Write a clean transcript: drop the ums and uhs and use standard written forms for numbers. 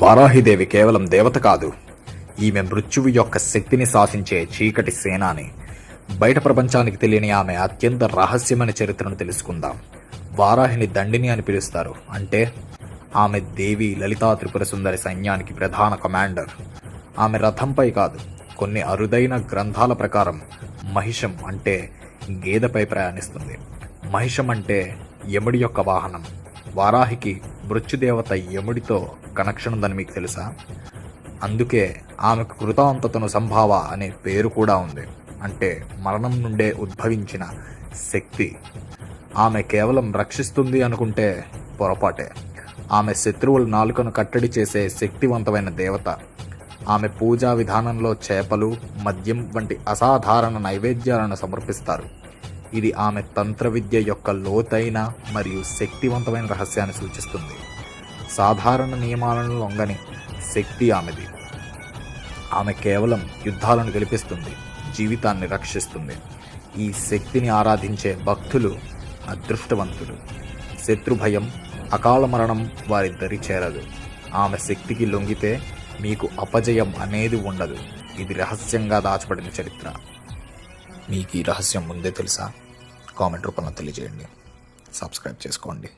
వారాహిదేవి కేవలం దేవత కాదు, ఈమె మృత్యువు యొక్క శక్తిని శాసించే చీకటి సేనాని. బయట ప్రపంచానికి తెలియని ఆమె అత్యంత రహస్యమైన చరిత్రను తెలుసుకుందాం. వారాహిని దండిని అని పిలుస్తారు, అంటే ఆమె దేవి లలితా త్రిపుర సుందరి సైన్యానికి ప్రధాన కమాండర్. ఆమె రథంపై కాదు, కొన్ని అరుదైన గ్రంథాల ప్రకారం మహిషం అంటే గేదెపై ప్రయాణిస్తుంది. మహిషం అంటే యముడి యొక్క వాహనం. వారాహికి మృత్యుదేవత యముడితో కనెక్షన్ ఉందని మీకు తెలుసా? అందుకే ఆమెకు కృతాంతతను సంభావ అనే పేరు కూడా ఉంది, అంటే మరణం నుండే ఉద్భవించిన శక్తి. ఆమె కేవలం రక్షిస్తుంది అనుకుంటే పొరపాటే. ఆమె శత్రువుల నాలుకను కట్టడి చేసే శక్తివంతమైన దేవత. ఆమె పూజా విధానంలో చేపలు, మద్యం వంటి అసాధారణ నైవేద్యాలను సమర్పిస్తారు. ఇది ఆమె తంత్ర విద్య యొక్క లోతైన మరియు శక్తివంతమైన రహస్యాన్ని సూచిస్తుంది. సాధారణ నియమాలను లొంగని శక్తి ఆమెది. ఆమె కేవలం యుద్ధాలను గెలిపిస్తుంది, జీవితాన్ని రక్షిస్తుంది. ఈ శక్తిని ఆరాధించే భక్తులు అదృష్టవంతులు. శత్రుభయం, అకాల మరణం వారి దరి చేరదు. ఆమె శక్తికి లొంగితే మీకు అపజయం అనేది ఉండదు. ఇది రహస్యంగా దాచబడిన చరిత్ర. మీకు ఈ రహస్యం ముందే తెలుసా? కామెంట్ రూపంలో తెలియజేయండి. సబ్స్క్రైబ్ చేసుకోండి.